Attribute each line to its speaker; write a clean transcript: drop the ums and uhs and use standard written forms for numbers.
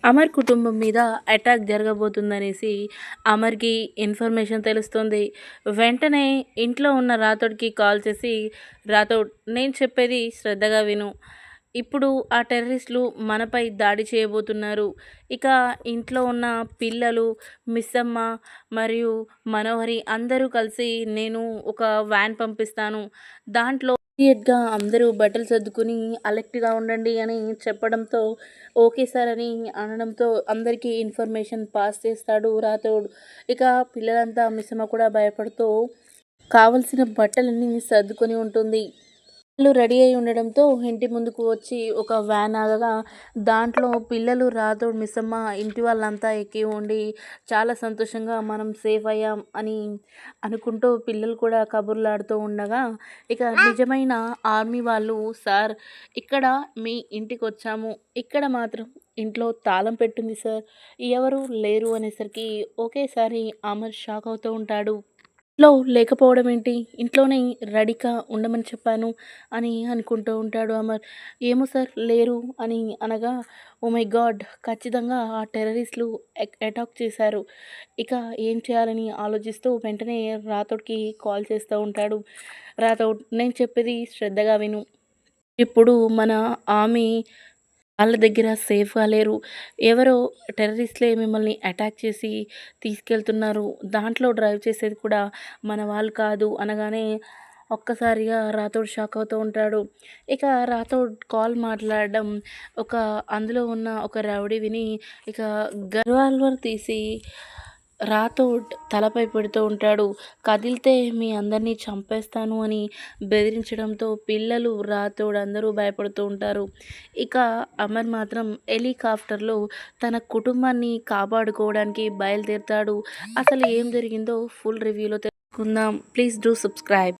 Speaker 1: అమర్ కుటుంబం మీద attack జరగబోతుందనేసి అమర్‌కి information తెలుస్తుంది. వెంటనే ఇంట్లో ఉన్న రాథోడ్‌కి కాల్ చేసి, "రాథోడ్, నేను చెప్పేది శ్రద్ధగా విను. ఇప్పుడు ఆ టెర్రరిస్టులు మనపై దాడి చేయబోతున్నారు. ఇక ఇంట్లో ఉన్న పిల్లలు, మిస్సమ్మ మరియు మనోహరి అందరూ కలిసి నేను ఒక వ్యాన్ పంపిస్తాను. దాంట్లో ఇమ్మీడియేట్‌గా అందరూ బట్టలు సర్దుకొని అలర్ట్‌గా ఉండండి" అని చెప్పడంతో, ఓకే సార్ అని అనడంతో అందరికీ ఇన్ఫర్మేషన్ పాస్ చేస్తాడు రాథోడ్. ఇక పిల్లలంతా మిస్సమ్మ కూడా భయపడుతూ కావలసిన బట్టలన్నీ సర్దుకొని ఉంటుంది. వాళ్ళు రెడీ అయి ఉండడంతో ఇంటి ముందుకు వచ్చి ఒక వ్యాన్ ఆగగా దాంట్లో పిల్లలు, రాథోడ్, మిస్సమ్మ ఇంటి వాళ్ళంతా ఎక్కి ఉండి చాలా సంతోషంగా మనం సేఫ్ అయ్యాం అని అనుకుంటూ పిల్లలు కూడా కబుర్లాడుతూ ఉండగా ఇక నిజమైన ఆర్మీ వాళ్ళు, "సార్, ఇక్కడ మీ ఇంటికొచ్చాము. ఇక్కడ మాత్రం ఇంట్లో తాళం పెట్టుంది సార్. ఎవరు లేరు" అనేసరికి ఒకేసారి అమర్ షాక్ అవుతూ ఉంటాడు. ఇంట్లో లేకపోవడం ఏంటి? ఇంట్లోనే రెడీగా ఉండమని చెప్పాను అని అనుకుంటూ ఉంటాడు అమర్. "ఏమో సార్ లేరు" అని అనగా, ఓ మై గాడ్! ఖచ్చితంగా ఆ టెర్రరిస్టులు అటాక్ చేశారు. ఇక ఏం చేయాలని ఆలోచిస్తూ వెంటనే రాథోడ్‌కి కాల్ చేస్తూ ఉంటాడు. "రాథోడ్, నేను చెప్పేది శ్రద్ధగా విను. ఇప్పుడు మన ఆర్మీ వాళ్ళ దగ్గర సేఫ్‌గా లేరు. ఎవరో టెర్రరిస్ట్‌లే మిమ్మల్ని అటాక్ చేసి తీసుకెళ్తున్నారు. దాంట్లో డ్రైవ్ చేసేది కూడా మన వాళ్ళు కాదు" అనగానే ఒక్కసారిగా రాథోడ్ షాక్ అవుతూ ఉంటాడు. ఇక రాథోడ్ కాల్ మాట్లాడడం అందులో ఉన్న ఒక రౌడీ విని ఇక రివాల్వర్ తీసి రాథోడ్ తలపై పెడుతూ ఉంటాడు. "కదిలితే మీ అందరినీ చంపేస్తాను" అని బెదిరించడంతో పిల్లలు, రాథోడ్ అందరూ భయపడుతూ ఉంటారు. ఇక అమర్ మాత్రం హెలికాప్టర్‌లో తన కుటుంబాన్ని కాపాడుకోవడానికి బయలుదేరతాడు. అసలు ఏం జరిగిందో ఫుల్ రివ్యూలో తెలుసుకుందాం. Please do subscribe.